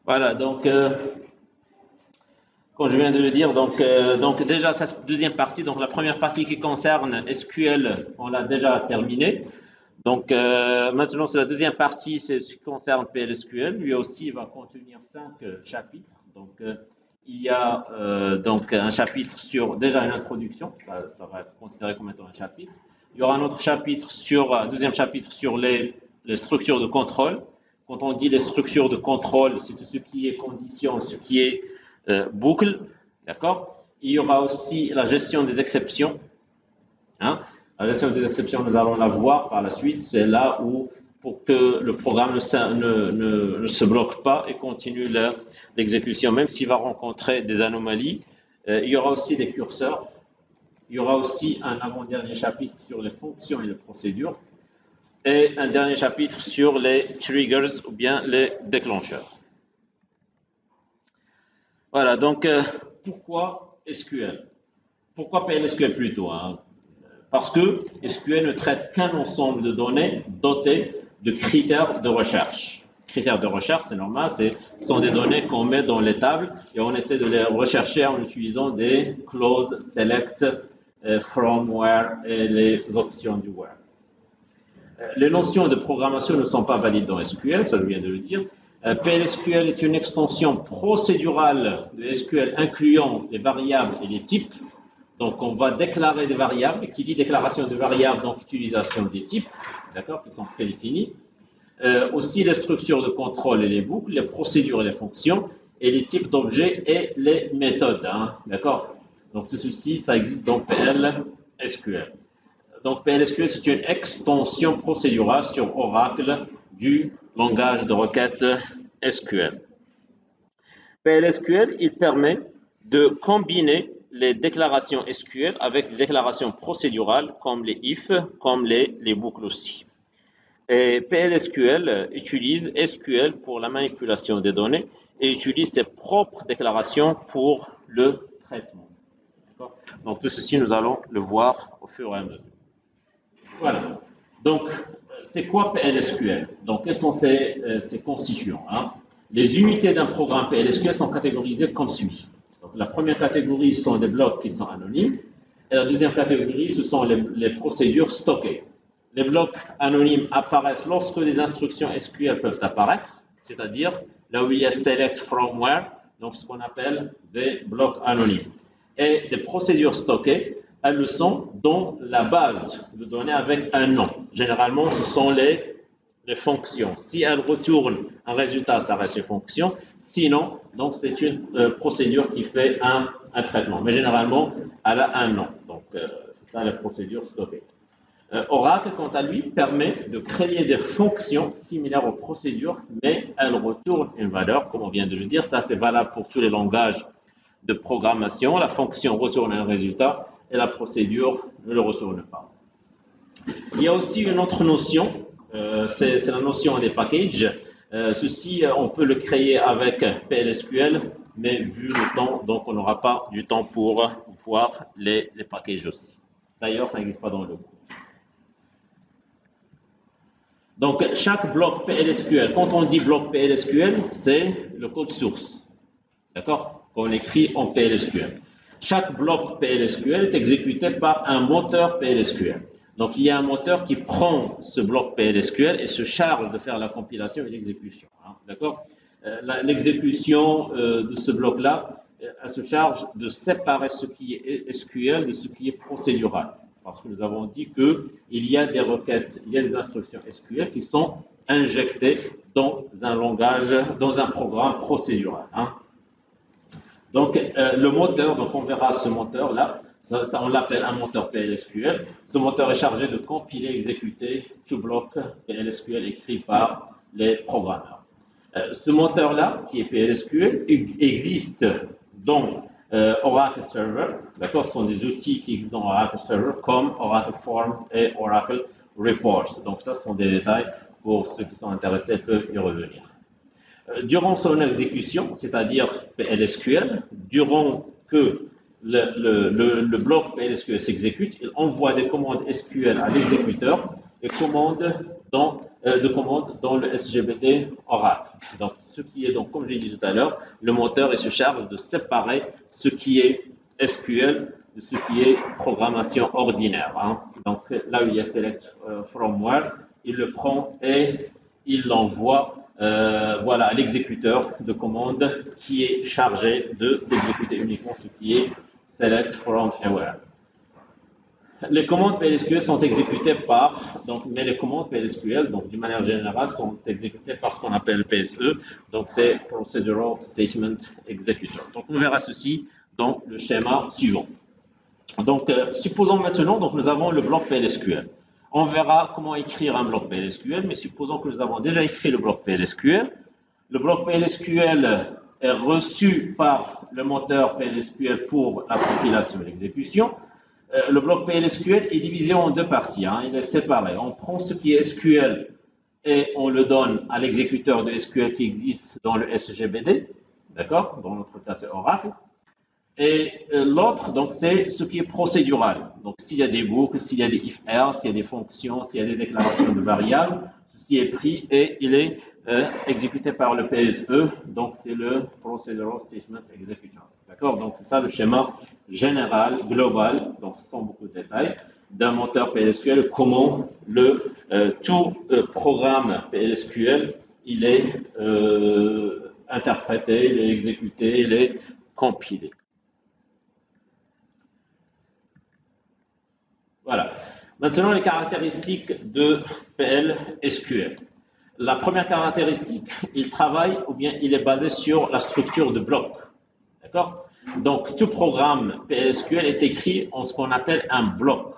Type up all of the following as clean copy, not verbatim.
Voilà, comme je viens de le dire, donc déjà cette deuxième partie, donc la première partie qui concerne SQL, on l'a déjà terminée. Donc maintenant, c'est la deuxième partie, c'est ce qui concerne PLSQL. Lui aussi, il va contenir 5 chapitres. Donc il y a donc un chapitre sur déjà une introduction, ça va être considéré comme étant un chapitre. Il y aura un autre chapitre un deuxième chapitre sur les structures de contrôle. Quand on dit les structures de contrôle, c'est tout ce qui est condition, ce qui est boucle, d'accord? Il y aura aussi la gestion des exceptions. Hein? La gestion des exceptions, nous allons la voir par la suite. C'est là où, pour que le programme ne se bloque pas et continue l'exécution, même s'il va rencontrer des anomalies. Il y aura aussi des curseurs. Il y aura aussi un avant-dernier chapitre sur les fonctions et les procédures. Et un dernier chapitre sur les triggers ou bien les déclencheurs. Voilà, donc pourquoi SQL? Pourquoi PLSQL plutôt, hein? Parce que SQL ne traite qu'un ensemble de données dotées de critères de recherche. Critères de recherche, c'est normal, ce sont des données qu'on met dans les tables et on essaie de les rechercher en utilisant des clauses select, from, where et les options du where. Les notions de programmation ne sont pas valides dans SQL, ça je viens de le dire. PLSQL est une extension procédurale de SQL incluant les variables et les types. Donc, on va déclarer des variables. Qui dit déclaration de variables, donc utilisation des types, d'accord, qui sont prédéfinis. Aussi les structures de contrôle et les boucles, les procédures et les fonctions, et les types d'objets et les méthodes, hein, d'accord. Donc, tout ceci, ça existe dans PLSQL. Donc, PLSQL, c'est une extension procédurale sur Oracle du langage de requête SQL. PLSQL, il permet de combiner les déclarations SQL avec les déclarations procédurales comme les if, comme les boucles aussi. Et PLSQL utilise SQL pour la manipulation des données et utilise ses propres déclarations pour le traitement. Donc, tout ceci, nous allons le voir au fur et à mesure. Voilà. Donc, c'est quoi PLSQL? Donc, quels sont ses constituants, hein? Les unités d'un programme PLSQL sont catégorisées comme suit. Donc, la première catégorie sont des blocs qui sont anonymes. Et la deuxième catégorie, ce sont les procédures stockées. Les blocs anonymes apparaissent lorsque les instructions SQL peuvent apparaître, c'est-à-dire là où il y a select from where, donc ce qu'on appelle des blocs anonymes. Et des procédures stockées, elles le sont dans la base de données avec un nom. Généralement, ce sont les fonctions. Si elles retournent un résultat, ça reste une fonction. Sinon, donc c'est une procédure qui fait un traitement. Mais généralement, elle a un nom. Donc, c'est ça la procédure stockée. Oracle, quant à lui, permet de créer des fonctions similaires aux procédures, mais elles retournent une valeur, comme on vient de le dire. Ça, c'est valable pour tous les langages de programmation. La fonction retourne un résultat et la procédure ne le retourne pas. Il y a aussi une autre notion, c'est la notion des packages. Ceci, on peut le créer avec PLSQL, mais vu le temps, donc on n'aura pas du temps pour voir les packages aussi. D'ailleurs, ça n'existe pas dans le cours. Donc, chaque bloc PLSQL, quand on dit bloc PLSQL, c'est le code source, d'accord, qu'on écrit en PLSQL. Chaque bloc PLSQL est exécuté par un moteur PLSQL. Donc, il y a un moteur qui prend ce bloc PLSQL et se charge de faire la compilation et l'exécution, hein, d'accord. L'exécution de ce bloc-là, elle se charge de séparer ce qui est SQL de ce qui est procédural. Parce que nous avons dit qu'il y a des requêtes, il y a des instructions SQL qui sont injectées dans un langage, dans un programme procédural, hein. Donc, le moteur, donc on verra ce moteur-là, ça on l'appelle un moteur PLSQL. Ce moteur est chargé de compiler et exécuter tout bloc PLSQL écrit par les programmeurs. Ce moteur-là, qui est PLSQL, existe dans Oracle Server, d'accord, ce sont des outils qui existent dans Oracle Server comme Oracle Forms et Oracle Reports. Donc ça, ce sont des détails pour ceux qui sont intéressés peuvent y revenir. Durant son exécution, c'est-à-dire PLSQL, durant que le bloc PLSQL s'exécute, il envoie des commandes SQL à l'exécuteur et commande dans de commande dans le SGBD Oracle. Donc, ce qui est, donc, comme j'ai dit tout à l'heure, le moteur il se charge de séparer ce qui est SQL de ce qui est programmation ordinaire. Hein. Donc, là où il y a Select from Where, il le prend et il l'envoie voilà, à l'exécuteur de commande qui est chargé d'exécuter uniquement ce qui est Select from Where. Les commandes PLSQL sont exécutées mais les commandes PLSQL, donc d'une manière générale, sont exécutées par ce qu'on appelle PSE, donc c'est Procedural Statement Executor. Donc on verra ceci dans le schéma suivant. Donc supposons maintenant, donc nous avons le bloc PLSQL. On verra comment écrire un bloc PLSQL, mais supposons que nous avons déjà écrit le bloc PLSQL. Le bloc PLSQL est reçu par le moteur PLSQL pour la compilation et l'exécution. Le bloc PLSQL est divisé en deux parties, hein, il est séparé. On prend ce qui est SQL et on le donne à l'exécuteur de SQL qui existe dans le SGBD, d'accord? Dans notre cas, c'est Oracle. Et l'autre, donc, c'est ce qui est procédural. Donc, s'il y a des boucles, s'il y a des if-else, s'il y a des fonctions, s'il y a des déclarations de variables, ceci est pris et il est exécuté par le PSE. Donc, c'est le Procedural Statement Executor. D'accord? Donc, c'est ça le schéma général, global, donc sans beaucoup de détails, d'un moteur PLSQL, comment tout programme PLSQL, il est interprété, il est exécuté, il est compilé. Voilà. Maintenant, les caractéristiques de PLSQL. La première caractéristique, il travaille ou bien il est basé sur la structure de bloc. D'accord? Donc, tout programme PLSQL est écrit en ce qu'on appelle un bloc.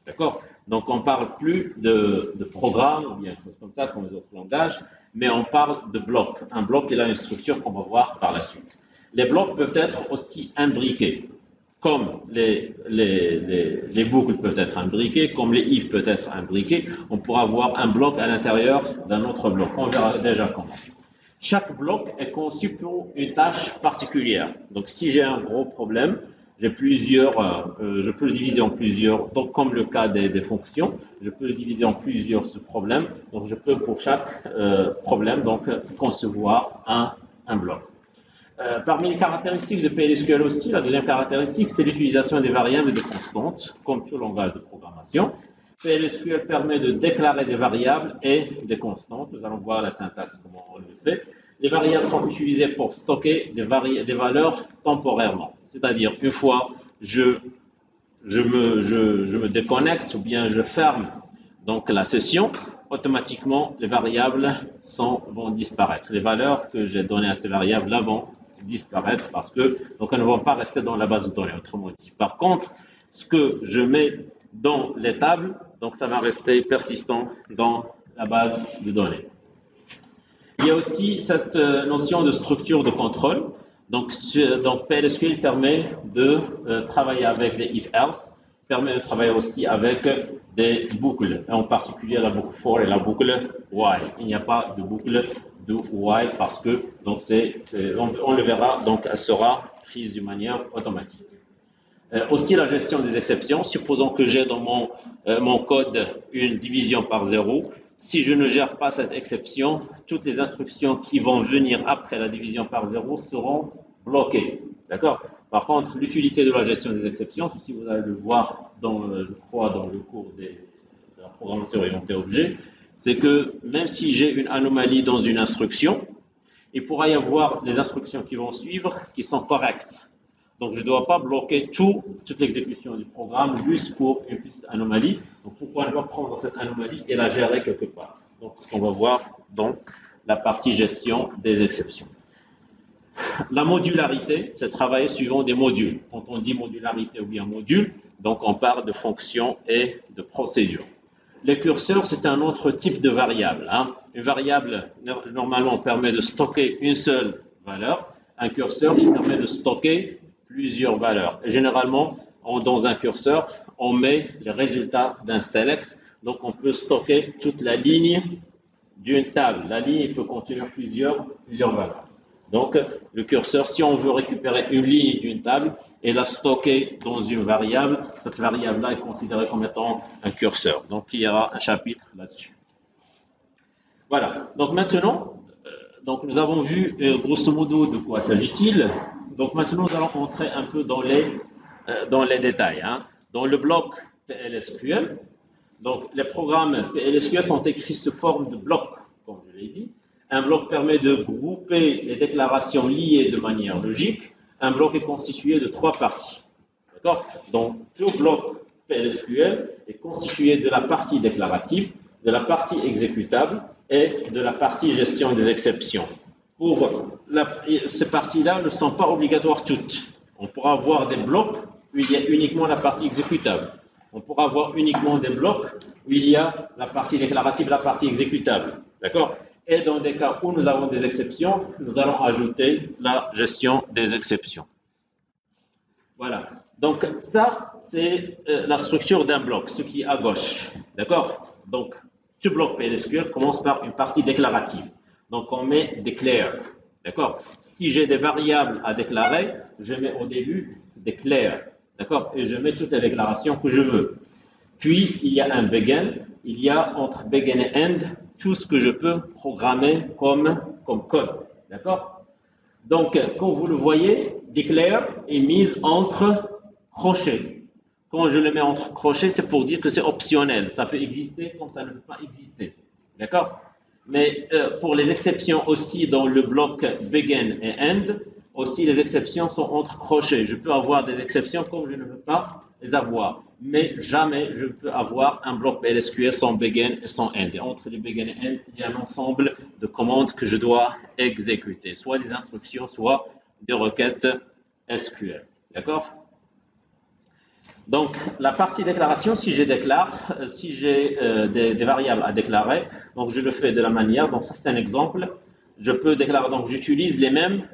D'accord? Donc, on ne parle plus de programme ou bien quelque chose comme ça, comme les autres langages, mais on parle de bloc. Un bloc, il a une structure qu'on va voir par la suite. Les blocs peuvent être aussi imbriqués. Comme les boucles peuvent être imbriquées, comme les if peuvent être imbriqués, on pourra avoir un bloc à l'intérieur d'un autre bloc. On verra déjà comment. Chaque bloc est conçu pour une tâche particulière. Donc, si j'ai un gros problème, j'ai je peux le diviser en plusieurs, donc comme le cas des fonctions, je peux le diviser en plusieurs sous-problèmes. Donc, je peux pour chaque problème donc concevoir un bloc. Parmi les caractéristiques de PLSQL aussi, la deuxième caractéristique, c'est l'utilisation des variables et des constantes, comme tout langage de programmation. PLSQL permet de déclarer des variables et des constantes. Nous allons voir la syntaxe, comment on le fait. Les variables sont utilisées pour stocker des valeurs temporairement. C'est-à-dire, une fois je me déconnecte ou bien je ferme donc la session, automatiquement les variables vont disparaître. Les valeurs que j'ai données à ces variables-là vont disparaître parce que donc elles ne vont pas rester dans la base de données, autrement dit. Par contre, ce que je mets dans les tables, donc ça va rester persistant dans la base de données. Il y a aussi cette notion de structure de contrôle. Donc PLSQL permet de travailler avec des if-else, permet de travailler aussi avec des boucles, en particulier la boucle for et la boucle while. Il n'y a pas de boucle de while parce que donc on le verra, donc elle sera prise d'une manière automatique. Aussi la gestion des exceptions. Supposons que j'ai dans mon code une division par 0. Si je ne gère pas cette exception, toutes les instructions qui vont venir après la division par 0 seront bloquées. D'accord? Par contre, l'utilité de la gestion des exceptions, ceci vous allez le voir je crois, dans le cours de la programmation orientée objet, c'est que même si j'ai une anomalie dans une instruction, il pourra y avoir les instructions qui vont suivre qui sont correctes. Donc, je ne dois pas bloquer toute l'exécution du programme juste pour une petite anomalie. Donc, pourquoi ne pas prendre cette anomalie et la gérer quelque part? Donc, ce qu'on va voir dans la partie gestion des exceptions. La modularité, c'est travailler suivant des modules. Quand on dit modularité ou bien module, donc on parle de fonctions et de procédures. Les curseurs, c'est un autre type de variable. Hein. Une variable, normalement, permet de stocker une seule valeur. Un curseur, il permet de stocker plusieurs valeurs. Et généralement, dans un curseur, on met les résultats d'un select. Donc, on peut stocker toute la ligne d'une table. La ligne peut contenir plusieurs valeurs. Donc, le curseur, si on veut récupérer une ligne d'une table et la stocker dans une variable, cette variable-là est considérée comme étant un curseur. Donc, il y aura un chapitre là-dessus. Voilà. Donc maintenant, donc nous avons vu grosso modo de quoi s'agit-il. Donc maintenant, nous allons entrer un peu dans les détails. Hein. Dans le bloc PLSQL, donc les programmes PLSQL sont écrits sous forme de blocs, comme je l'ai dit. Un bloc permet de grouper les déclarations liées de manière logique. Un bloc est constitué de 3 parties. D'accord? Donc, tout bloc PLSQL est constitué de la partie déclarative, de la partie exécutable et de la partie gestion des exceptions. Ces parties-là ne sont pas obligatoires toutes. On pourra avoir des blocs où il y a uniquement la partie exécutable. On pourra avoir uniquement des blocs où il y a la partie déclarative, la partie exécutable. D'accord? Et dans des cas où nous avons des exceptions, nous allons ajouter la gestion des exceptions. Voilà. Donc, ça, c'est la structure d'un bloc, ce qui est à gauche. D'accord? Donc, tout bloc PLSQL commence par une partie déclarative. Donc, on met declare. D'accord? Si j'ai des variables à déclarer, je mets au début declare. D'accord? Et je mets toutes les déclarations que je veux. Puis, il y a un begin. Il y a entre begin et end tout ce que je peux programmer comme code. D'accord? Donc, comme vous le voyez, declare est mise entre crochets. Quand je le mets entre crochets, c'est pour dire que c'est optionnel. Ça peut exister comme ça ne peut pas exister. D'accord? Mais pour les exceptions aussi dans le bloc begin et end, aussi les exceptions sont entre crochets. Je peux avoir des exceptions comme je ne veux pas les avoir. Mais jamais je peux avoir un bloc PLSQL sans begin et sans end. Et entre les begin et end, il y a un ensemble de commandes que je dois exécuter. Soit des instructions, soit des requêtes SQL. D'accord? Donc, la partie déclaration, si j'ai des variables à déclarer, donc je le fais de la manière, donc ça c'est un exemple, je peux déclarer, donc j'utilise les mêmes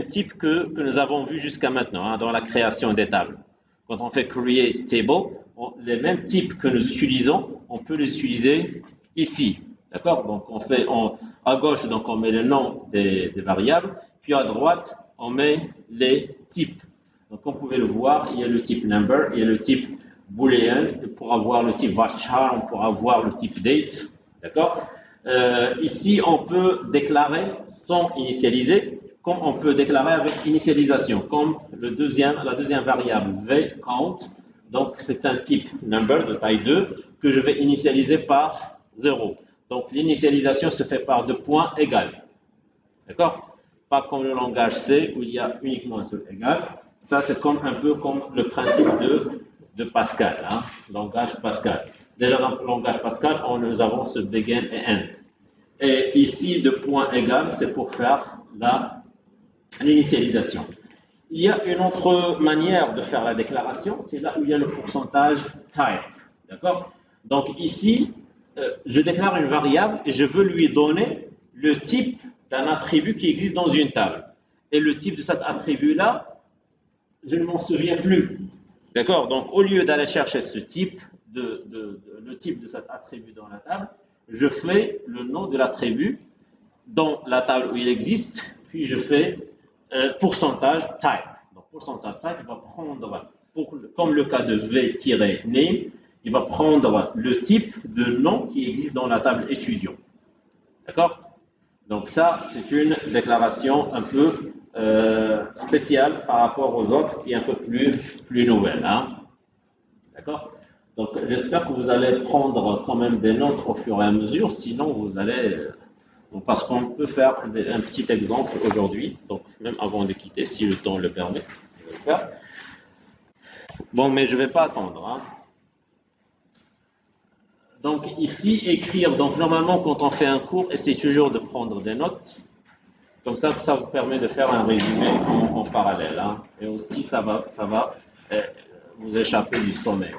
types que nous avons vus jusqu'à maintenant, hein, dans la création des tables. Quand on fait create table, les mêmes types que nous utilisons, on peut les utiliser ici. D'accord? Donc, à gauche, donc on met le nom des variables, puis à droite, on met les types. Donc, comme vous pouvez le voir, il y a le type number, il y a le type boolean, et pour avoir le type varchar, on pourra avoir le type date. D'accord? Ici, on peut déclarer sans initialiser, comme on peut déclarer avec initialisation, comme la deuxième variable vCount. Donc, c'est un type number de taille 2 que je vais initialiser par 0. Donc, l'initialisation se fait par 2 points égales. D'accord? Pas comme le langage C où il y a uniquement un seul égal. Ça, c'est un peu comme le principe de Pascal, hein, langage Pascal. Déjà, dans le langage Pascal, nous avons ce begin et end. Et ici, de point égal, c'est pour faire l'initialisation. Il y a une autre manière de faire la déclaration, c'est là où il y a le pourcentage type. D'accord? Donc ici, je déclare une variable et je veux lui donner le type d'un attribut qui existe dans une table. Et le type de cet attribut-là, je ne m'en souviens plus. D'accord? Donc, au lieu d'aller chercher ce type, le type de cet attribut dans la table, je fais le nom de l'attribut dans la table où il existe, puis je fais pourcentage type. Donc, pourcentage type, il va prendre, comme le cas de v-name, il va prendre le type de nom qui existe dans la table étudiant. D'accord? Donc, ça, c'est une déclaration un peu spéciale par rapport aux autres et un peu plus nouvelle. Hein? D'accord? Donc, j'espère que vous allez prendre quand même des notes au fur et à mesure, sinon vous allez... parce qu'on peut faire un petit exemple aujourd'hui, donc même avant de quitter, si le temps le permet, j'espère. Bon, mais je ne vais pas attendre. Hein? Donc, ici, écrire. Donc, normalement, quand on fait un cours, essayez toujours de prendre des notes. Comme ça vous permet de faire un résumé en parallèle. Hein. Et aussi, ça va vous échapper du sommeil.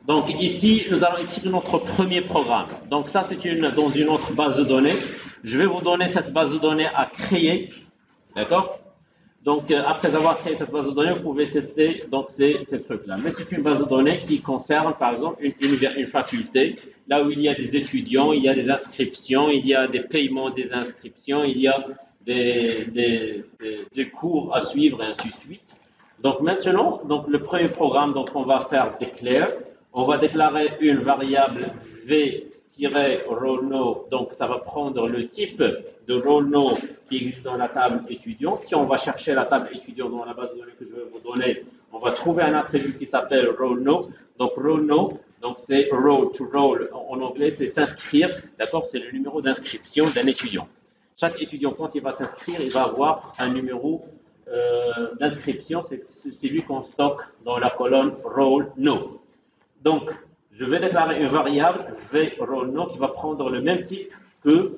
Donc, ici, nous allons écrire notre premier programme. Donc, ça, c'est dans une autre base de données. Je vais vous donner cette base de données à créer. D'accord? Donc, après avoir créé cette base de données, vous pouvez tester donc, ces trucs-là. Mais c'est une base de données qui concerne, par exemple, une faculté, là où il y a des étudiants, il y a des inscriptions, il y a des paiements des inscriptions, il y a des cours à suivre, et ainsi de suite. Donc, maintenant, donc, le premier programme, donc, on va faire declare. On va déclarer une variable v roll no, donc ça va prendre le type de roll no qui existe dans la table étudiant. Si on va chercher la table étudiant dans la base de données que je vais vous donner, on va trouver un attribut qui s'appelle roll no. Donc roll no, donc c'est roll, to roll en anglais, c'est s'inscrire, d'accord? C'est le numéro d'inscription d'un étudiant. Chaque étudiant, quand il va s'inscrire, il va avoir un numéro d'inscription, c'est celui qu'on stocke dans la colonne roll no. Donc, je vais déclarer une variable v_roll_no qui va prendre le même type que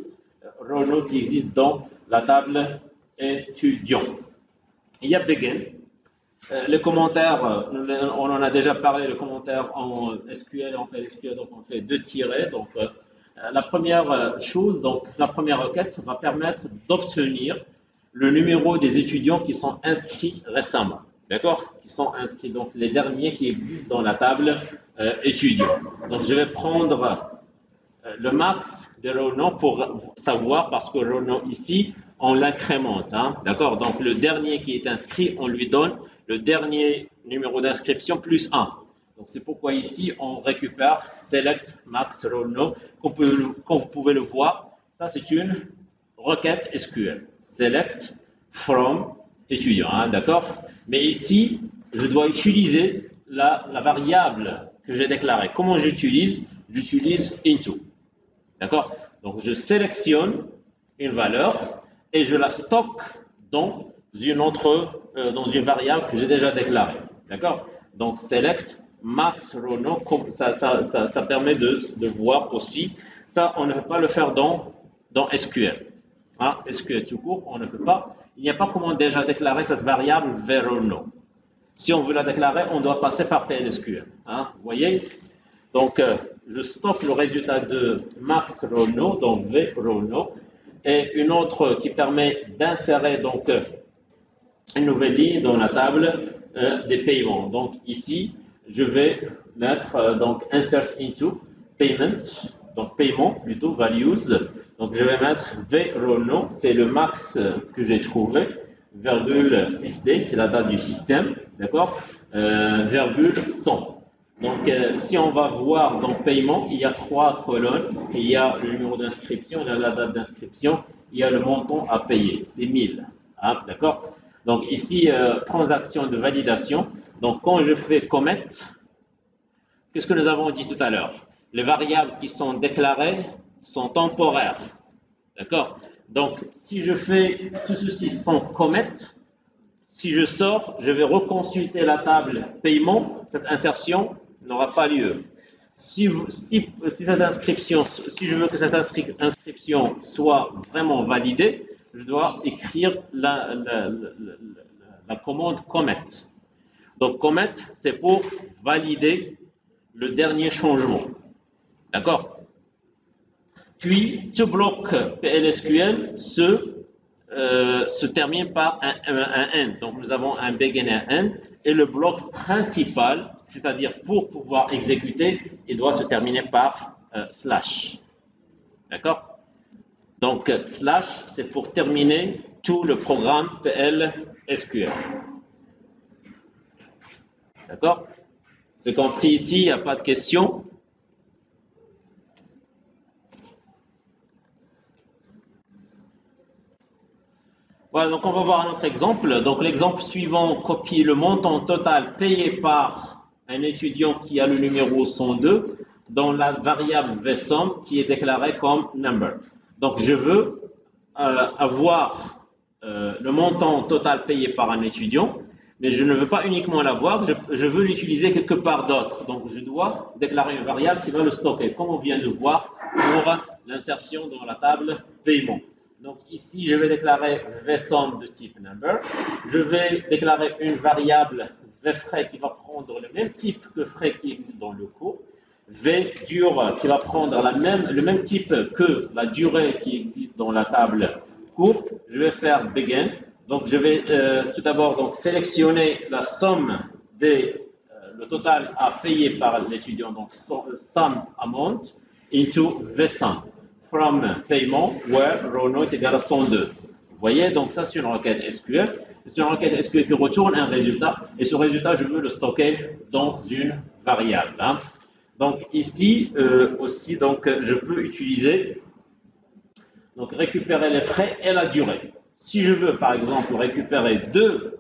roll_no qui existe dans la table étudiant. Il y a begin. Les commentaires, on en a déjà parlé, le commentaire en SQL, en PLSQL, donc on fait 2 tirets. Donc, la première chose, donc la première requête va permettre d'obtenir le numéro des étudiants qui sont inscrits récemment. D'accord? Qui sont inscrits, donc les derniers qui existent dans la table étudiant. Donc je vais prendre le max de roll_no pour savoir, parce que roll_no ici, on l'incrémente. Hein? D'accord? Donc le dernier qui est inscrit, on lui donne le dernier numéro d'inscription plus 1. Donc c'est pourquoi ici, on récupère select max roll_no. Comme vous pouvez le voir, ça c'est une requête SQL. Select from étudiant, hein, d'accord? Mais ici, je dois utiliser la variable que j'ai déclarée. Comment j'utilise? J'utilise into, d'accord? Donc, je sélectionne une valeur et je la stocke dans une variable que j'ai déjà déclarée, d'accord? Donc, select max roll_no, ça permet de voir aussi. Ça, on ne peut pas le faire dans SQL. Hein, SQL tout court, on ne peut pas. Il n'y a pas comment déjà déclarer cette variable v_roll_no. Si on veut la déclarer, on doit passer par PLSQL. Hein, vous voyez? Donc, je stocke le résultat de max roll_no, donc v_roll_no, et une autre qui permet d'insérer donc une nouvelle ligne dans la table des paiements. Donc ici, je vais mettre donc insert into payment, donc paiement plutôt values. Donc je vais mettre v_roll_no, c'est le max que j'ai trouvé, virgule 6d, c'est la date du système, d'accord, virgule 100. Donc si on va voir dans paiement, il y a 3 colonnes, il y a le numéro d'inscription, il y a la date d'inscription, il y a le montant à payer, c'est 1000, hein, d'accord. Donc ici, transaction de validation. Donc quand je fais commit, qu'est-ce que nous avons dit tout à l'heure? Les variables qui sont déclarées sont temporaires. D'accord? Donc si je fais tout ceci sans commit, si je sors, je vais reconsulter la table paiement, cette insertion n'aura pas lieu. Si cette inscription, si je veux que cette inscription soit vraiment validée, je dois écrire la commande commit. Donc commit, c'est pour valider le dernier changement. D'accord? Puis, tout bloc PLSQL se termine par un end. Donc nous avons un begin et un end. Et le bloc principal, c'est-à-dire pour pouvoir exécuter, il doit se terminer par slash. D'accord? Donc slash, c'est pour terminer tout le programme PLSQL. D'accord? C'est compris ici, il n'y a pas de question. Voilà, donc on va voir un autre exemple. Donc l'exemple suivant copie le montant total payé par un étudiant qui a le numéro 102 dans la variable vSum qui est déclarée comme number. Donc je veux avoir le montant total payé par un étudiant, mais je ne veux pas uniquement l'avoir, je veux l'utiliser quelque part d'autre. Donc je dois déclarer une variable qui va le stocker, comme on vient de voir pour l'insertion dans la table paiement. Donc ici, je vais déclarer vSum de type number. Je vais déclarer une variable vFrais qui va prendre le même type que frais qui existe dans le cours. VDure qui va prendre le même type que la durée qui existe dans la table cours. Je vais faire begin. Donc je vais tout d'abord donc sélectionner la somme le total à payer par l'étudiant, donc sum amount into vSum. From paiement where roll_no est égal à 102. Vous voyez, donc ça c'est une requête SQL. C'est une requête SQL qui retourne un résultat et ce résultat je veux le stocker dans une variable. Hein. Donc ici aussi, donc, je peux utiliser, donc récupérer les frais et la durée. Si je veux par exemple récupérer deux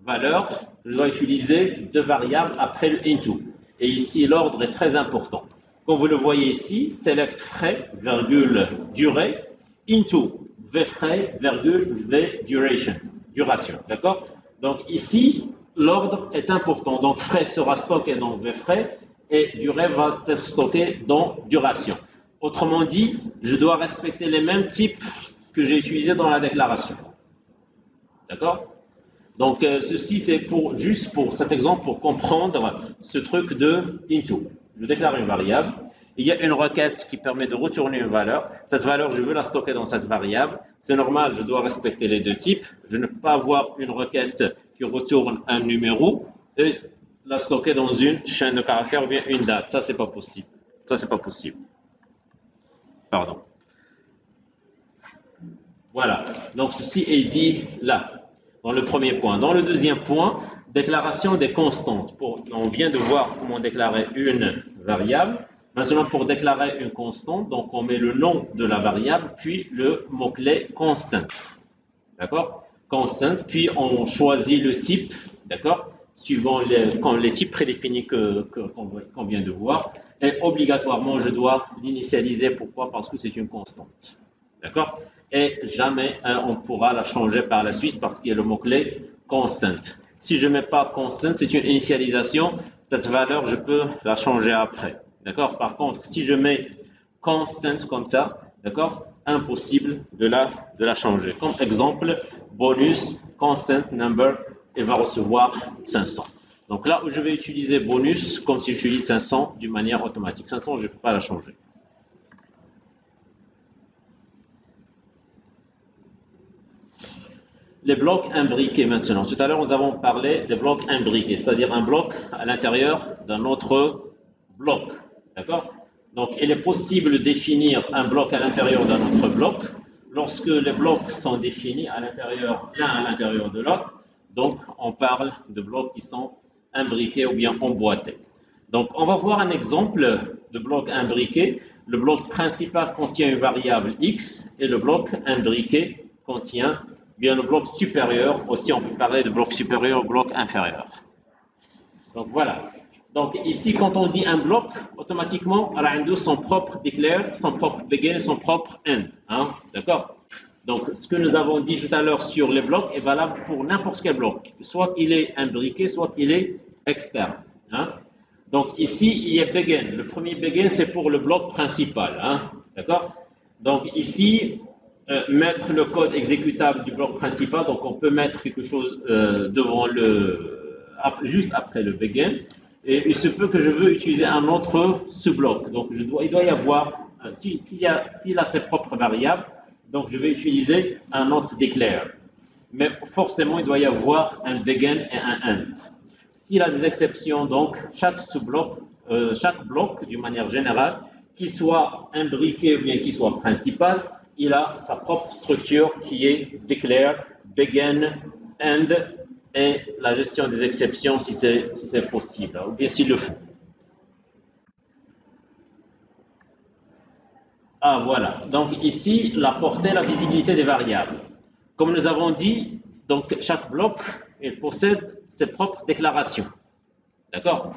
valeurs, je dois utiliser deux variables après le into. Et ici l'ordre est très important. Comme vous le voyez ici, select frais, virgule durée, into v frais, virgule v duration, duration, d'accord? Donc ici, l'ordre est important. Donc frais sera stocké dans v frais et durée va être stockée dans duration. Autrement dit, je dois respecter les mêmes types que j'ai utilisés dans la déclaration. D'accord? Donc, ceci, c'est juste pour cet exemple, pour comprendre ce truc de into. Je déclare une variable. Il y a une requête qui permet de retourner une valeur. Cette valeur, je veux la stocker dans cette variable. C'est normal, je dois respecter les deux types. Je ne peux pas avoir une requête qui retourne un numéro et la stocker dans une chaîne de caractères ou bien une date. Ça, c'est pas possible. Ça, c'est pas possible. Pardon. Voilà. Donc, ceci est dit là, dans le premier point. Dans le deuxième point, déclaration des constantes. On vient de voir comment déclarer une variable. Maintenant, pour déclarer une constante, donc on met le nom de la variable, puis le mot-clé constant. D'accord? Constant, puis on choisit le type, d'accord? Suivant les types prédéfinis qu'on vient de voir. Et obligatoirement, je dois l'initialiser. Pourquoi? Parce que c'est une constante. D'accord? Et jamais on pourra la changer par la suite parce qu'il y a le mot-clé constant. Si je ne mets pas constant, c'est une initialisation. Cette valeur, je peux la changer après. D'accord? Par contre, si je mets constant comme ça, d'accord? Impossible de la changer. Comme exemple, bonus constant number, il va recevoir 500. Donc là où je vais utiliser bonus, comme si j'utilise 500 d'une manière automatique. 500, je ne peux pas la changer. Les blocs imbriqués maintenant. Tout à l'heure, nous avons parlé des blocs imbriqués, c'est-à-dire un bloc à l'intérieur d'un autre bloc. D'accord? Donc, il est possible de définir un bloc à l'intérieur d'un autre bloc lorsque les blocs sont définis à l'intérieur, l'un à l'intérieur de l'autre. Donc, on parle de blocs qui sont imbriqués ou bien emboîtés. Donc, on va voir un exemple de bloc imbriqué. Le bloc principal contient une variable x et le bloc imbriqué contient bien le bloc supérieur. Aussi, on peut parler de bloc supérieur au bloc inférieur. Donc, voilà. Donc, ici, quand on dit un bloc, automatiquement, il a son propre declare, son propre begin, son propre end. Hein? D'accord? Donc, ce que nous avons dit tout à l'heure sur les blocs est valable pour n'importe quel bloc, soit qu'il est imbriqué, soit qu'il est externe. Hein? Donc, ici, il y a begin. Le premier begin, c'est pour le bloc principal. Hein? D'accord? Donc, ici, mettre le code exécutable du bloc principal, donc on peut mettre quelque chose devant juste après le begin. Et il se peut que je veux utiliser un autre sous-bloc. Donc, il doit y avoir, s'il a ses propres variables, donc je vais utiliser un autre declare. Mais forcément, il doit y avoir un begin et un end. S'il a des exceptions, donc chaque sous-bloc, chaque bloc, d'une manière générale, qu'il soit imbriqué ou bien qu'il soit principal, il a sa propre structure qui est declare, begin, end, et la gestion des exceptions si c'est possible, ou bien s'il le faut. Ah, voilà. Donc ici, la portée, la visibilité des variables. Comme nous avons dit, donc chaque bloc il possède ses propres déclarations. D'accord?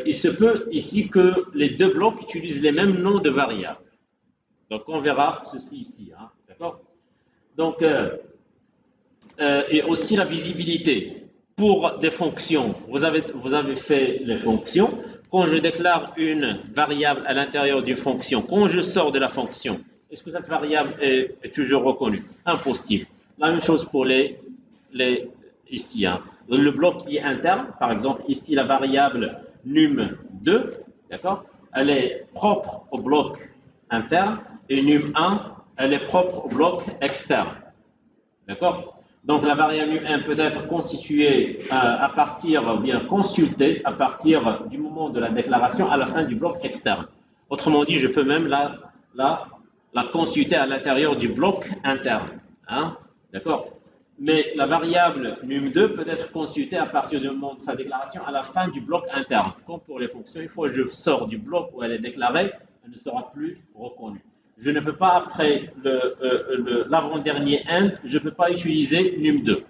Il se peut ici que les deux blocs utilisent les mêmes noms de variables. Donc on verra ceci ici. Hein? D'accord? Donc, et aussi la visibilité. Pour des fonctions, vous avez fait les fonctions. Quand je déclare une variable à l'intérieur d'une fonction, quand je sors de la fonction, est-ce que cette variable est toujours reconnue? Impossible. La même chose pour ici. Hein. Le bloc qui est interne, par exemple, ici la variable num2, d'accord? Elle est propre au bloc interne et num1, elle est propre au bloc externe. D'accord? Donc la variable num1 peut être constituée à partir, ou bien consultée à partir du moment de la déclaration à la fin du bloc externe. Autrement dit, je peux même la consulter à l'intérieur du bloc interne. Hein? D'accord? Mais la variable num2 peut être consultée à partir du moment de sa déclaration à la fin du bloc interne. Comme pour les fonctions, une fois que je sors du bloc où elle est déclarée, elle ne sera plus reconnue. Je ne peux pas, après l'avant-dernier end, je ne peux pas utiliser num2.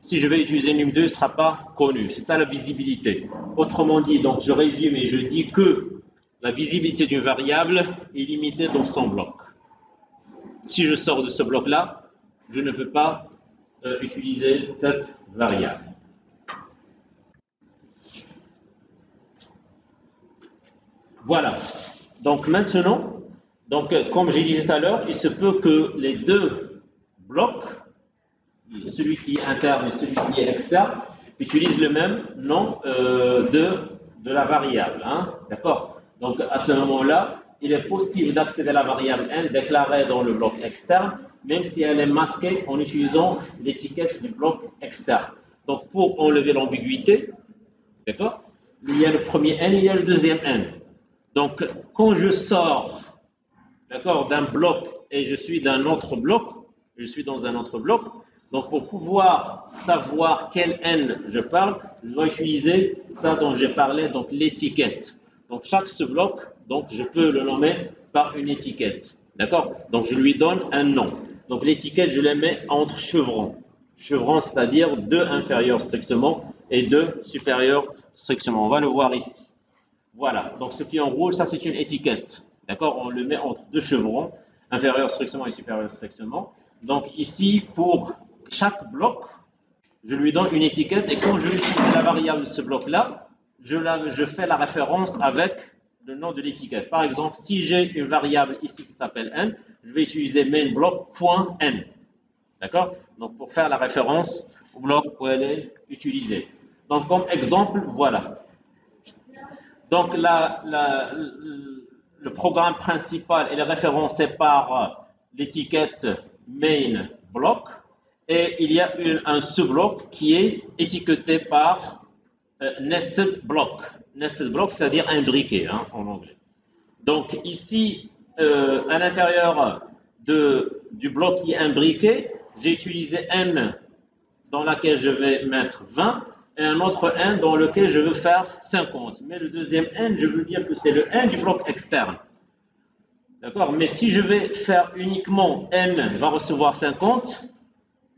Si je vais utiliser num2, il ne sera pas connu. C'est ça la visibilité. Autrement dit, donc je résume et je dis que la visibilité d'une variable est limitée dans son bloc. Si je sors de ce bloc-là, je ne peux pas utiliser cette variable. Voilà. Donc maintenant, comme j'ai dit tout à l'heure, il se peut que les deux blocs, celui qui est interne et celui qui est externe, utilisent le même nom de la variable. Hein? D'accord? Donc à ce moment-là, il est possible d'accéder à la variable n déclarée dans le bloc externe, même si elle est masquée en utilisant l'étiquette du bloc externe. Donc pour enlever l'ambiguïté, d'accord, il y a le premier n, il y a le deuxième n. Donc quand je sors, d'accord, d'un bloc et je suis dans un autre bloc, donc pour pouvoir savoir quel n je parle, je dois utiliser ça dont j'ai parlé, donc l'étiquette. Donc chaque sous-bloc, donc je peux le nommer par une étiquette. D'accord? Donc je lui donne un nom. Donc l'étiquette, je la mets entre chevrons. Chevrons, c'est-à-dire 2 inférieurs strictement et 2 supérieurs strictement. On va le voir ici. Voilà. Donc ce qui est en rouge, ça c'est une étiquette. D'accord? On le met entre 2 chevrons, inférieur strictement et supérieur strictement. Donc ici, pour chaque bloc, je lui donne une étiquette et quand je vais utiliser la variable de ce bloc-là, je fais la référence avec le nom de l'étiquette. Par exemple, si j'ai une variable ici qui s'appelle n, je vais utiliser mainBlock.n. D'accord? Donc pour faire la référence au bloc où elle est utilisée. Donc comme exemple, voilà. Donc le programme principal est référencé par l'étiquette main block et il y a un sous-bloc qui est étiqueté par nested block. Nested block, c'est-à-dire imbriqué hein, en anglais. Donc ici, à l'intérieur du bloc qui est imbriqué, j'ai utilisé n dans laquelle je vais mettre 20 et un autre n dans lequel je veux faire 50. Mais le deuxième n, je veux dire que c'est le n du bloc externe. D'accord? Mais si je vais faire uniquement n va recevoir 50,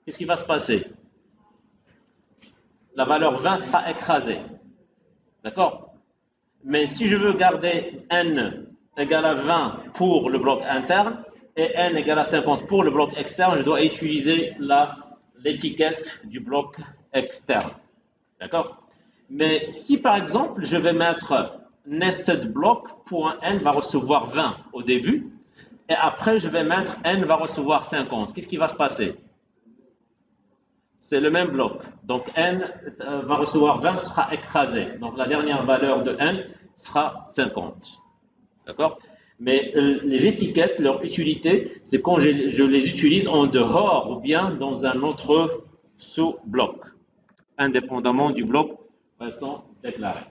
qu'est-ce qui va se passer? La valeur 20 sera écrasée. D'accord? Mais si je veux garder n égale à 20 pour le bloc interne et n égale à 50 pour le bloc externe, je dois utiliser l'étiquette du bloc externe. D'accord? Mais si par exemple, je vais mettre nestedBlock.n va recevoir 20 au début, et après je vais mettre n va recevoir 50, qu'est-ce qui va se passer? C'est le même bloc. Donc n va recevoir 20, sera écrasé. Donc la dernière valeur de n sera 50. D'accord? Mais les étiquettes, leur utilité, c'est quand je les utilise en dehors ou bien dans un autre sous-bloc, indépendamment du bloc où elles sont déclarées.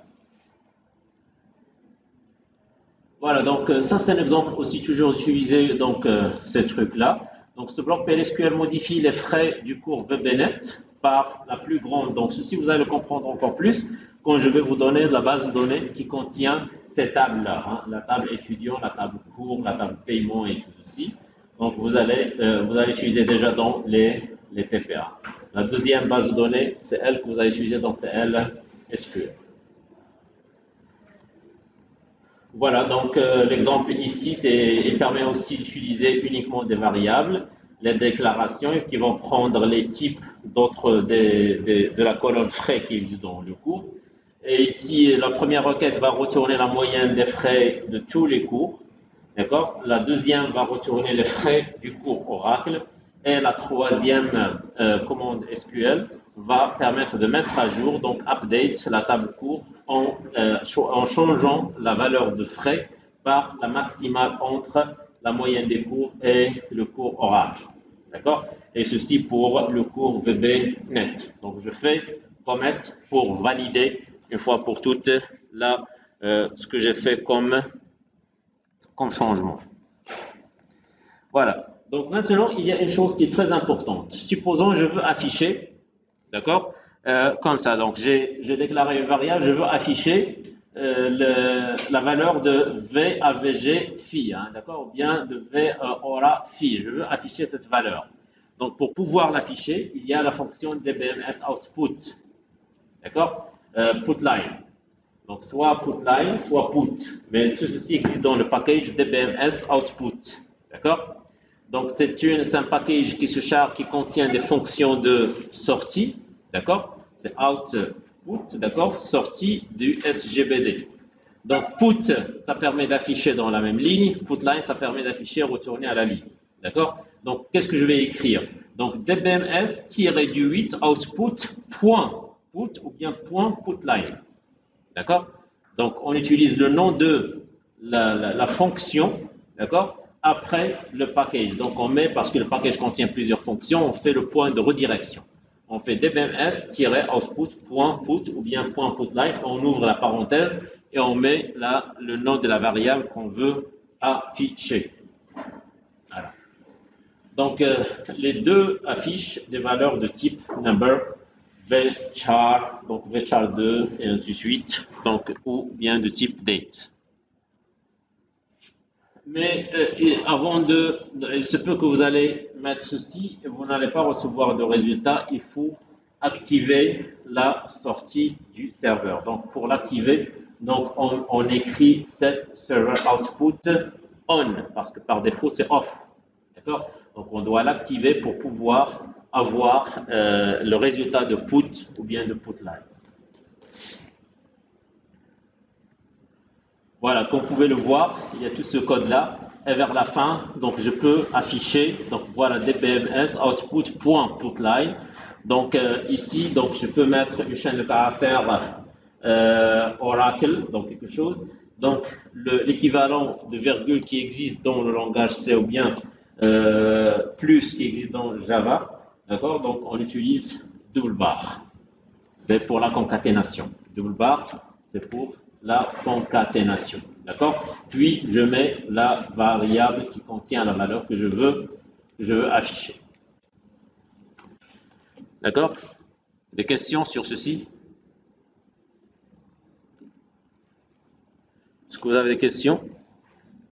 Voilà, donc ça c'est un exemple aussi toujours utilisé, donc ces trucs-là. Donc ce bloc PLSQL modifie les frais du cours VBNet par la plus grande. Donc ceci vous allez le comprendre encore plus quand je vais vous donner la base de données qui contient ces tables-là, hein, la table étudiant, la table cours, la table paiement et tout ceci. Donc vous allez utiliser déjà dans les TPA. La deuxième base de données, c'est elle que vous allez utiliser dans PLSQL. Voilà, donc l'exemple ici, il permet aussi d'utiliser uniquement des variables, les déclarations qui vont prendre les types de la colonne frais qui existe dans le cours. Et ici, la première requête va retourner la moyenne des frais de tous les cours. D'accord? La deuxième va retourner les frais du cours Oracle. Et la troisième commande SQL va permettre de mettre à jour, donc update, la table cours en changeant la valeur de frais par la maximale entre la moyenne des cours et le cours Oracle. D'accord? Et ceci pour le cours VBNet. Donc je fais commit pour valider une fois pour toutes ce que j'ai fait comme changement. Voilà. Donc maintenant, il y a une chose qui est très importante. Supposons je veux afficher, d'accord, comme ça. Donc j'ai déclaré une variable, je veux afficher la valeur de V AVG phi, hein, d'accord, ou bien de V aura phi. Je veux afficher cette valeur. Donc pour pouvoir l'afficher, il y a la fonction dbms output, d'accord, putLine. Donc soit putLine, soit put. Mais tout ceci existe dans le package dbms output, d'accord. Donc c'est un package qui se charge, qui contient des fonctions de sortie, d'accord. C'est output, d'accord, sortie du SGBD. Donc put, ça permet d'afficher dans la même ligne, putLine, ça permet d'afficher retourner à la ligne, d'accord. Donc qu'est-ce que je vais écrire? Donc dbms-du8 output point put ou bien point putLine, d'accord. Donc on utilise le nom de la fonction, d'accord, après le package. Donc on met, parce que le package contient plusieurs fonctions, on fait le point de redirection. On fait dbms-output.put ou bien .putLine, on ouvre la parenthèse et on met là le nom de la variable qu'on veut afficher. Voilà. Donc les deux affichent des valeurs de type number, vchar, donc vchar2 et ainsi de suite, donc ou bien de type date. Mais il se peut que vous allez mettre ceci et vous n'allez pas recevoir de résultat. Il faut activer la sortie du serveur. Donc, pour l'activer, donc on écrit set server output on parce que par défaut c'est off. D'accord? Donc, on doit l'activer pour pouvoir avoir le résultat de put ou bien de putLine. Voilà, comme vous pouvez le voir, il y a tout ce code-là. Et vers la fin, donc je peux afficher, donc voilà, dbms output.putLine. Donc ici, donc je peux mettre une chaîne de caractères Oracle, donc quelque chose. Donc l'équivalent de virgule qui existe dans le langage C ou bien plus qui existe dans Java, d'accord. Donc on utilise double bar. C'est pour la concaténation. Double bar, c'est pour la concaténation. D'accord? Puis, je mets la variable qui contient la valeur que je veux afficher. D'accord? Des questions sur ceci? Est-ce que vous avez des questions?